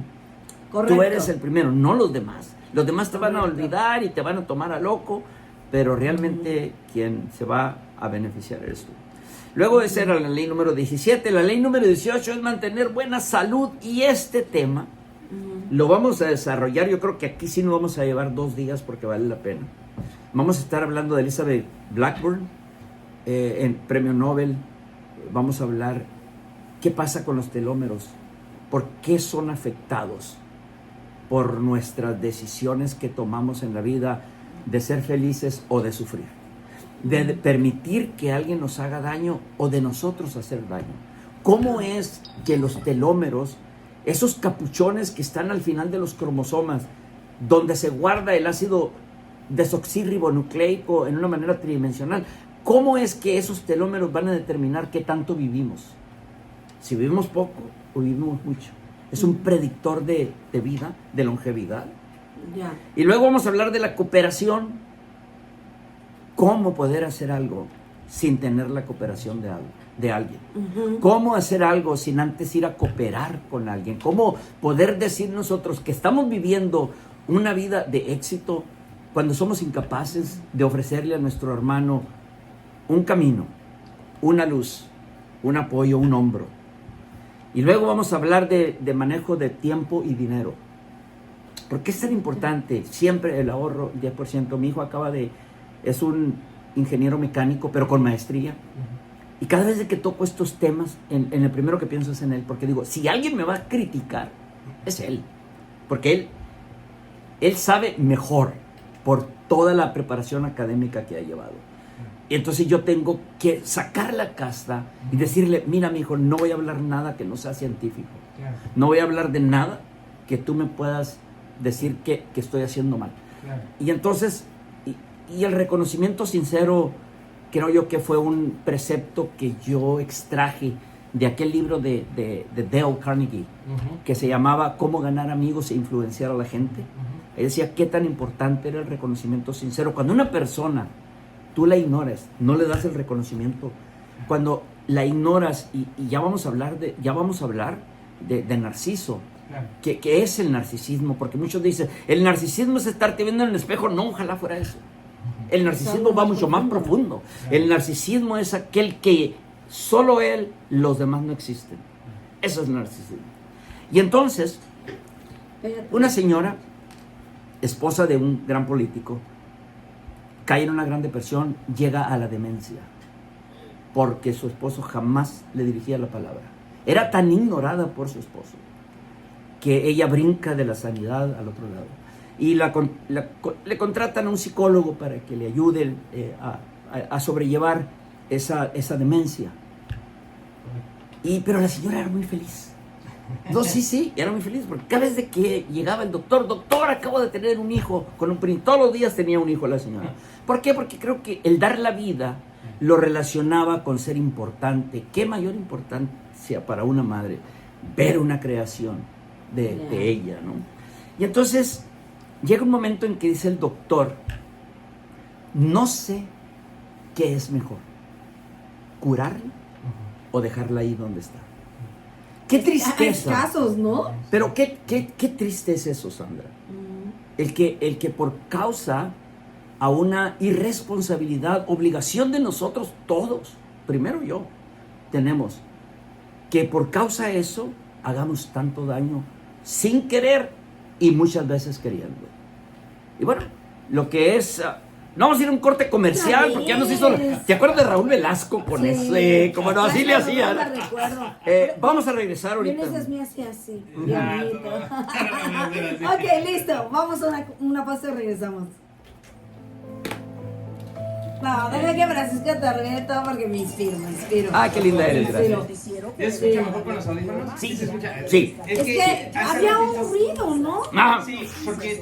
A: Correcto.
B: Tú eres el primero, no los demás. Los demás te van a
A: Correcto.
B: olvidar y te van a tomar a loco, pero realmente quien se va a beneficiar eres tú. Luego esa era la ley número 17. La ley número 18 es mantener buena salud, y este tema
A: Ujú.
B: lo vamos a desarrollar. Yo creo que aquí sí nos vamos a llevar 2 días porque vale la pena. Vamos a estar hablando de Elizabeth Blackburn, en premio Nobel. Vamos a hablar qué pasa con los telómeros, por qué son afectados por nuestras decisiones que tomamos en la vida de ser felices o de sufrir, de permitir que alguien nos haga daño o de nosotros hacer daño. ¿Cómo es que los telómeros, esos capuchones que están al final de los cromosomas, donde se guarda el ácido desoxirribonucleico en una manera tridimensional, cómo es que esos telómeros van a determinar qué tanto vivimos? Si vivimos poco o vivimos mucho. Es un predictor de vida, de longevidad.
A: Ya.
B: Y luego vamos a hablar de la cooperación. Cómo poder hacer algo sin tener la cooperación de alguien.
A: Ujú.
B: Cómo hacer algo sin antes ir a cooperar con alguien. Cómo poder decir nosotros que estamos viviendo una vida de éxito cuando somos incapaces de ofrecerle a nuestro hermano un camino, una luz, un apoyo, un hombro. Y luego vamos a hablar de manejo de tiempo y dinero. ¿Por qué es tan importante siempre el ahorro 10%? Mi hijo es un ingeniero mecánico, pero con maestría. Y cada vez que toco estos temas, en el primero que pienso es en él, porque digo, si alguien me va a criticar, es él. Porque él sabe mejor por toda la preparación académica que ha llevado. Y entonces yo tengo que sacar la casta y decirle, mira, mi hijo, no voy a hablar nada que no sea científico.
C: Claro,
B: No voy a hablar de nada que tú me puedas decir que estoy haciendo mal.
C: claro.
B: Y entonces, y el reconocimiento sincero, creo yo que fue un precepto que yo extraje de aquel libro de Dale Carnegie,
C: Ujú,
B: que se llamaba Cómo ganar amigos e influenciar a la gente.
C: ujú.
B: Él decía qué tan importante era el reconocimiento sincero. Cuando una persona tú la ignoras, no le das el reconocimiento. Cuando la ignoras, y ya vamos a hablar de Narciso.
C: Claro.
B: ¿Qué es el narcisismo? Porque muchos dicen, el narcisismo es estarte viendo en el espejo. No, ojalá fuera eso. El narcisismo va mucho más profundo. El narcisismo es aquel que solo él, los demás no existen. Eso es el narcisismo. Y entonces,
A: Espérate.
B: una señora, esposa de un gran político, cae en una gran depresión, llega a la demencia, porque su esposo jamás le dirigía la palabra. Era tan ignorada por su esposo que ella brinca de la sanidad al otro lado. Y le contratan a un psicólogo para que le ayude a sobrellevar esa demencia. Pero la señora era muy feliz. No, sí, era muy feliz, porque cada vez de que llegaba el doctor, acabo de tener un hijo con un primo. Todos los días tenía un hijo la señora. ¿Por qué? Porque creo que el dar la vida lo relacionaba con ser importante. ¿Qué mayor importancia para una madre ver una creación de ella, ¿no? Y entonces llega un momento en que dice el doctor, no sé qué es mejor, curarla o dejarla ahí donde está. ¡Qué
A: Hay
B: tristeza!
A: casos, ¿no?
B: Pero qué triste es eso, Sandra. El que por causa a una irresponsabilidad, obligación de nosotros todos, primero yo, tenemos que por causa de eso hagamos tanto daño sin querer y muchas veces queriendo. Y bueno, lo que es... no vamos a ir a un corte comercial porque ya nos hizo... ¿Te acuerdas de Raúl Velasco con ese? Como no, así le hacía.
A: No me recuerdo.
B: Vamos a regresar ahorita.
A: Vienes me hacía así.
C: Ah,
A: Bienito. Ok, listo. Vamos a una pausa y regresamos. No, deja que Francisco te revele todo porque me inspiro.
B: Ah, qué linda eres,
A: Me inspiro.
B: gracias.
C: ¿Se escucha mejor con los audífonos?
B: Sí.
C: ¿Se escucha?
B: Sí.
A: Es que
C: hace
A: había
C: ratito-
A: un ruido, ¿no?
B: Ah,
C: Sí, porque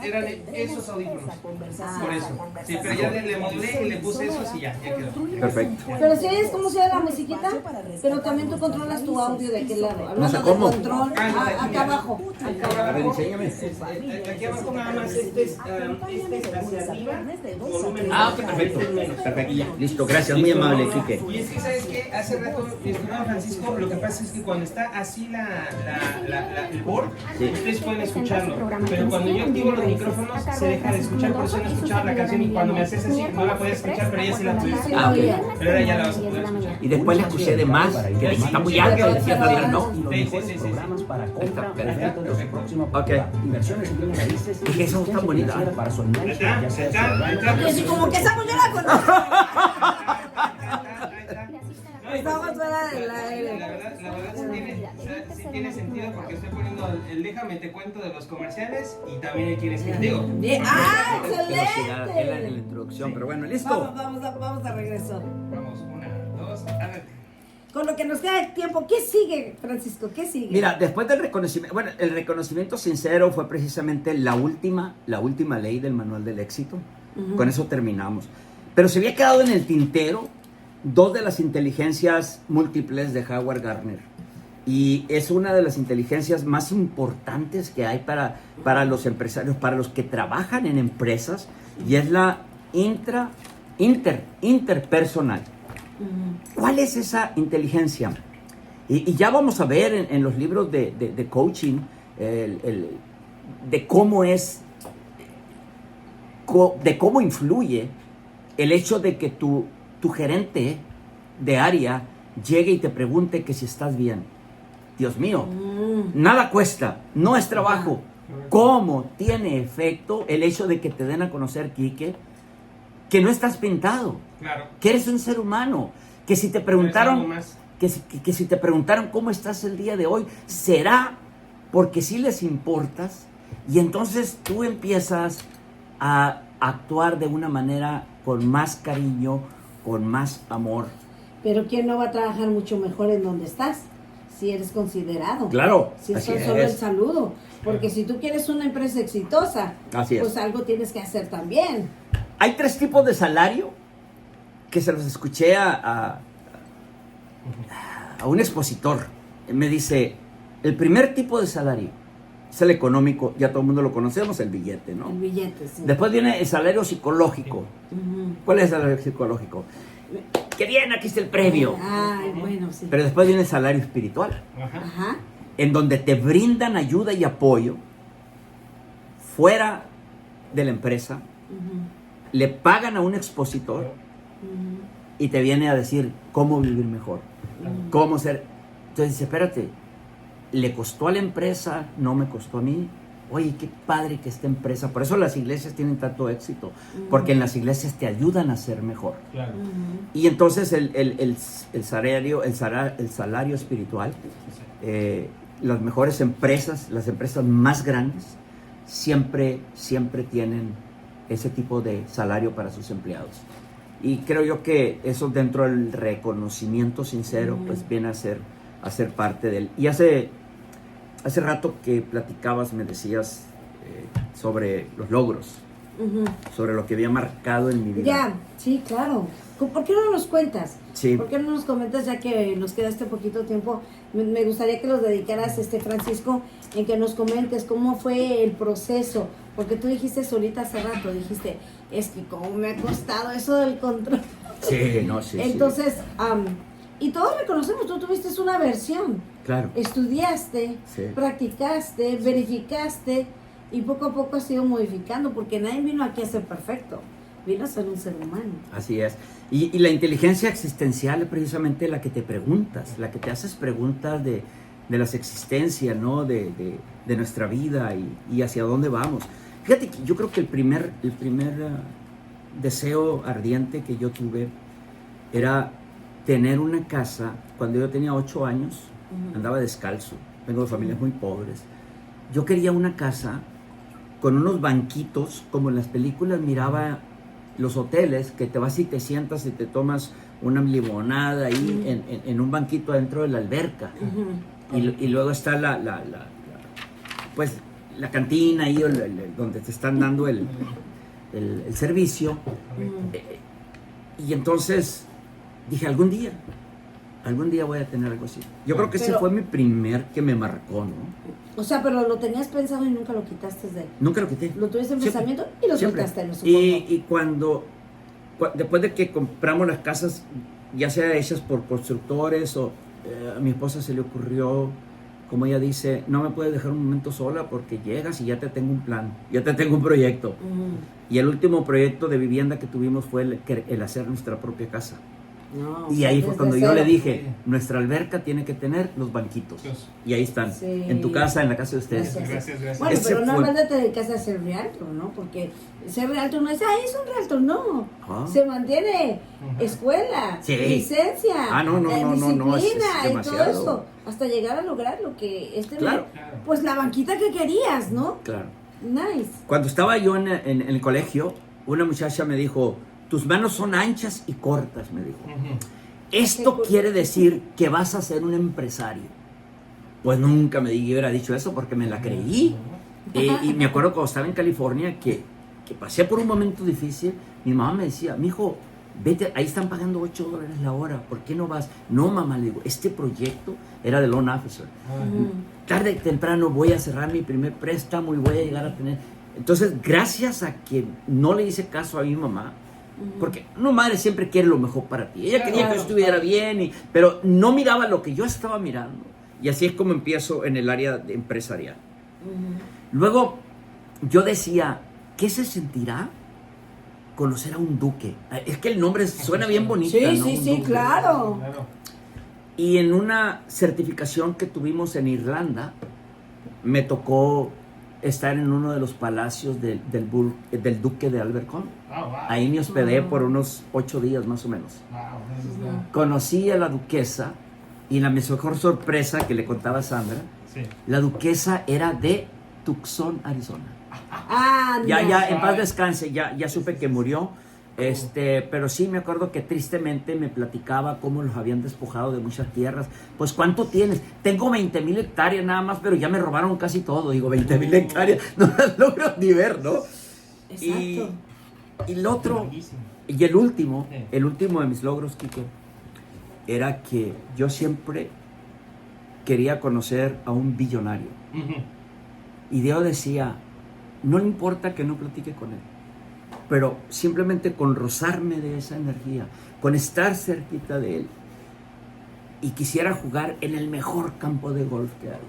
C: eran esos audífonos. Por eso. Sí, pero ya le modulé y le puse esos y ya quedó.
B: perfecto.
A: Pero si es como si era la musiquita, pero también tú controlas tu audio de aquel lado. Hablando
B: sé
A: de
B: cómo.
A: control, acá abajo.
B: A ver, enséñame.
C: Aquí abajo nada más este es hacia arriba. Volumen
B: Ah, ok, perfecto. Perfecto. Listo, gracias, muy amable, Quique.
C: Y es que, ¿sabes qué? Hace rato, mi estimado Francisco, lo que pasa es que cuando está así el board,
B: Sí.
C: ustedes pueden escucharlo. Pero cuando yo activo los micrófonos, se deja de escuchar, por eso no escuchaba la canción. Y cuando me haces así, no la podía escuchar, pero ya sí la pude escuchar.
B: Ah, ok.
C: Pero ahora ya la vas a poder escuchar.
B: Y después le escuché de más, que está muy alto, decía Adrián, ¿no?
C: Sí, sí, sí, sí.
B: Está perfecto. Ok.
D: Inversiones en bienes raíces
B: Y que eso está bonita.
D: para su análisis, ya sea
A: Y así como que esa yo la conozco. Estamos
C: Estamos
A: fuera del aire.
C: La verdad sí tiene sentido porque estoy poniendo el déjame te cuento de los comerciales y también el quieres que digo.
A: Bien. ¡Ah,
B: Velocidad, era en la
A: excelente!
B: introducción, pero bueno, listo.
A: Vamos a regresar.
C: Vamos, 1, 2, a ver.
A: Con lo que nos queda de tiempo, ¿qué sigue, Francisco? ¿Qué sigue?
B: Mira, después del reconocimiento, bueno, el reconocimiento sincero fue precisamente la última ley del manual del éxito. Con eso terminamos. Pero se había quedado en el tintero 2 de las inteligencias múltiples de Howard Gardner. Y es una de las inteligencias más importantes que hay para los empresarios, para los que trabajan en empresas, y es la interpersonal. ¿Cuál es esa inteligencia? Y ya vamos a ver en los libros de coaching de cómo es, de cómo influye el hecho de que tu gerente de área llegue y te pregunte que si estás bien. Dios mío, nada cuesta, no es trabajo. ¿Cómo tiene efecto el hecho de que te den a conocer, Quique, que no estás pintado?
C: Claro.
B: Que eres un ser humano, que si te
C: Algo
B: preguntaron,
C: más.
B: que si te preguntaron cómo estás el día de hoy, será porque sí les importas, y entonces tú empiezas a actuar de una manera con más cariño, con más amor.
A: Pero ¿quién no va a trabajar mucho mejor en donde estás? Si eres considerado.
B: Claro,
A: Si
B: así
A: es solo el
B: es.
A: saludo. Porque si tú quieres una empresa exitosa,
B: Así es.
A: pues algo tienes que hacer también.
B: Hay 3 tipos de salario que se los escuché a un expositor. Me dice, el primer tipo de salario es el económico, ya todo el mundo lo conocemos, el billete, ¿no?
A: El billete, sí.
B: Después viene el salario psicológico.
A: Ujú.
B: ¿Cuál es el salario psicológico? Que bien, aquí está el premio.
A: Ay, bueno, sí.
B: Pero después viene el salario espiritual,
C: Ajá.
A: Ajá.
B: en donde te brindan ayuda y apoyo fuera de la empresa,
A: Ujú.
B: le pagan a un expositor
A: Ujú.
B: y te viene a decir cómo vivir mejor, cómo ser. Entonces dice, espérate, ¿le costó a la empresa? ¿No me costó a mí? Oye, qué padre que esta empresa. Por eso las iglesias tienen tanto éxito, porque en las iglesias te ayudan a ser mejor.
C: Claro.
A: Ujú.
B: Y entonces el salario espiritual, las mejores empresas, las empresas más grandes, siempre tienen ese tipo de salario para sus empleados. Y creo yo que eso, dentro del reconocimiento sincero, pues viene a ser parte de él. Y hace rato que platicabas, me decías sobre los logros,
A: Ujú.
B: sobre lo que había marcado en mi vida.
A: Ya, sí, claro. ¿Por qué no nos cuentas?
B: Sí.
A: ¿Por qué no nos comentas, ya que nos queda este poquito tiempo? Me gustaría que los dedicaras, Francisco, en que nos comentes cómo fue el proceso. Porque tú dijiste solita hace rato, dijiste, es que cómo me ha costado eso del control.
B: Sí, no, sí.
A: Entonces, y todos reconocemos, tú tuviste una versión.
B: Claro.
A: Estudiaste,
B: Sí.
A: practicaste, verificaste y poco a poco has ido modificando, porque nadie vino aquí a ser perfecto, vino a ser un ser humano.
B: Así es. Y la inteligencia existencial es precisamente la que te preguntas, la que te haces preguntas de las existencias, ¿no? De nuestra vida y hacia dónde vamos. Fíjate que yo creo que el primer deseo ardiente que yo tuve era tener una casa. Cuando yo tenía 8 años, andaba descalzo, vengo de familias muy pobres. Yo quería una casa con unos banquitos, como en las películas miraba los hoteles que te vas y te sientas y te tomas una limonada ahí en un banquito adentro de la alberca. Y luego está pues la cantina ahí donde te están dando el servicio. Y entonces dije, algún día voy a tener algo así. Yo creo que ese fue mi primer que me marcó, ¿no?
A: O sea, pero lo tenías pensado y nunca lo quitaste de...
B: Nunca lo quité.
A: Lo tuviste en
B: Siempre.
A: pensamiento y lo
B: Siempre.
A: soltaste, lo supongo.
B: Y después de que compramos las casas, ya sea hechas por constructores o a mi esposa se le ocurrió, como ella dice, no me puedes dejar un momento sola porque llegas y ya te tengo un plan, ya te tengo un proyecto. Y el último proyecto de vivienda que tuvimos fue el hacer nuestra propia casa.
A: No,
B: Y ahí fue
A: desde
B: cuando yo
A: cero.
B: le dije, nuestra alberca tiene que tener los banquitos. Y ahí están,
A: Sí.
B: en tu casa, en la casa de ustedes.
C: Gracias.
A: Bueno,
B: Ese
A: pero no
B: fue-
A: más te dedicas a ser realtor, ¿no? Porque ser realtor no es, es un realtor, no.
B: Ah.
A: Se mantiene escuela,
B: Sí.
A: licencia,
B: No,
A: disciplina
B: es
A: y todo
B: demasiado.
A: eso, hasta llegar a lograr lo que
B: Claro.
A: pues la banquita que querías, ¿no?
B: Claro.
A: Nice.
B: Cuando estaba yo en el colegio, una muchacha me dijo, tus manos son anchas y cortas, me dijo. Esto quiere decir que vas a ser un empresario. Pues nunca me hubiera dicho eso porque me la creí. Y me acuerdo cuando estaba en California que pasé por un momento difícil. Mi mamá me decía, mijo, vete, ahí están pagando $8 la hora, ¿por qué no vas? No, mamá, le digo, este proyecto era de loan officer. Tarde o temprano voy a cerrar mi primer préstamo y voy a llegar a tener... Entonces, gracias a que no le hice caso a mi mamá, porque una madre siempre quiere lo mejor para ti. Ella quería que yo estuviera bien, pero no miraba lo que yo estaba mirando. Y así es como empiezo en el área empresarial. Luego, yo decía, ¿qué se sentirá conocer a un duque? Es que el nombre suena bien bonito,
A: Sí,
B: ¿no?
A: sí,
B: Un
A: sí,
B: duque.
A: claro.
B: Y en una certificación que tuvimos en Irlanda, me tocó estar en uno de los palacios del duque de Abercorn. Ahí me hospedé por unos 8 días más o menos. Conocí a la duquesa y la mejor sorpresa que le contaba a Sandra, la duquesa era de Tucson, Arizona. Ya, en paz descanse, ya supe que murió. Pero sí me acuerdo que tristemente me platicaba cómo los habían despojado de muchas tierras. Pues, ¿cuánto tienes? Tengo 20,000 hectáreas nada más, pero ya me robaron casi todo. Digo, 20,000 hectáreas, no las logro ni ver, ¿no? Y el otro, y el último de mis logros, Kike, era que yo siempre quería conocer a un billonario. Y Dios decía, no le importa que no platique con él, pero simplemente con rozarme de esa energía, con estar cerquita de él, y quisiera jugar en el mejor campo de golf que hay.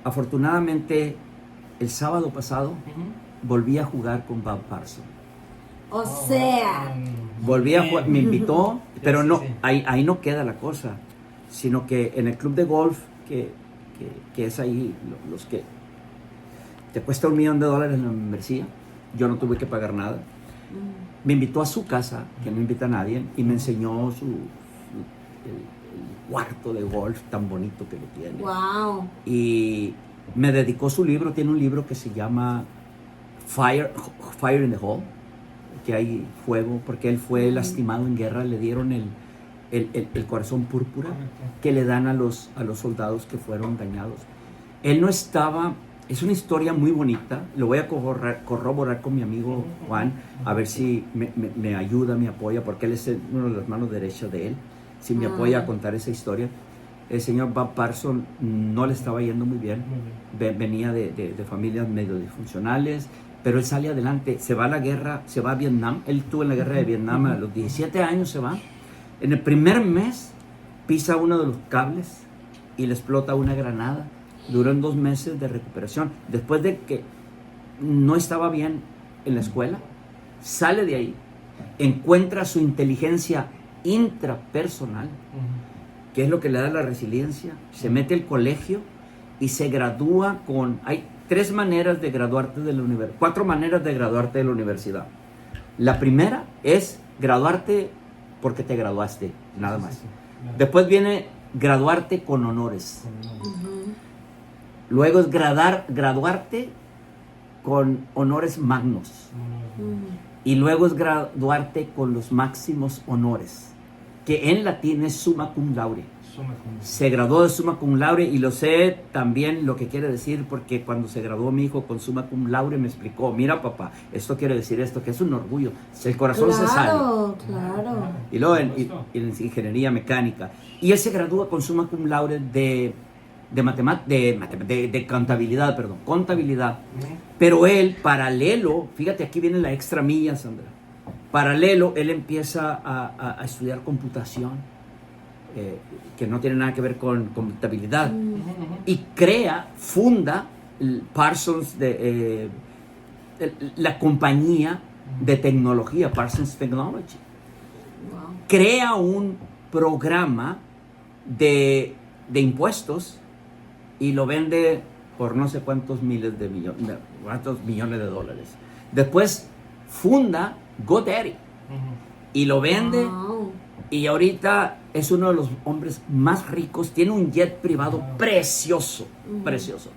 B: Afortunadamente, el sábado pasado, volví a jugar con Bob Parsons.
A: O sea,
B: Volví a jugar, me invitó, pero
C: Sí,
B: no,
C: sí.
B: ahí no queda la cosa, sino que en el club de golf, que es ahí, los que te cuesta $1 millón la membresía, yo no tuve que pagar nada. Me invitó a su casa, que no invita a nadie, y me enseñó el cuarto de golf tan bonito que lo tiene.
A: wow.
B: Y me dedicó su libro, tiene un libro que se llama Fire in the Hole, que hay fuego, porque él fue lastimado en guerra, le dieron el corazón púrpura que le dan a los soldados que fueron dañados. Él no estaba, es una historia muy bonita, lo voy a corroborar con mi amigo Juan, a ver si me ayuda, me apoya, porque él es uno de las manos derechas de él, si me apoya a contar esa historia. El señor Bob Parsons no le estaba yendo muy bien, venía de familias medio disfuncionales, pero él sale adelante, se va a la guerra, se va a Vietnam. Él estuvo en la guerra de Vietnam, a los 17 años se va. En el primer mes pisa uno de los cables y le explota una granada. Duró en 2 meses de recuperación. Después de que no estaba bien en la escuela, sale de ahí, encuentra su inteligencia intrapersonal, que es lo que le da la resiliencia, se mete al colegio y se gradúa con... Hay 3 maneras de graduarte de la universidad, 4 maneras de graduarte de la universidad. La primera es graduarte porque te graduaste, nada más. Después viene graduarte con honores. Luego es graduarte con honores magnos. y luego es graduarte con los máximos honores, que en latín es summa cum laude. Se graduó de summa cum laude y lo sé también lo que quiere decir porque cuando se graduó mi hijo con summa cum laude me explicó, mira papá, esto quiere decir esto, que es un orgullo, el corazón se sale.
A: Claro.
B: Y luego en ingeniería mecánica. Y él se gradúa con summa cum laude de contabilidad, contabilidad. Pero él, paralelo, fíjate, aquí viene la extra milla, Sandra. Paralelo, él empieza a estudiar computación. Que no tiene nada que ver con contabilidad, y funda Parsons, la compañía de tecnología, Parsons Technology.
A: Wow.
B: Crea un programa de impuestos y lo vende por no sé cuántos millones de dólares. Después funda GoDaddy y lo vende.
A: Wow.
B: Y ahorita es uno de los hombres más ricos, tiene un jet privado precioso, precioso.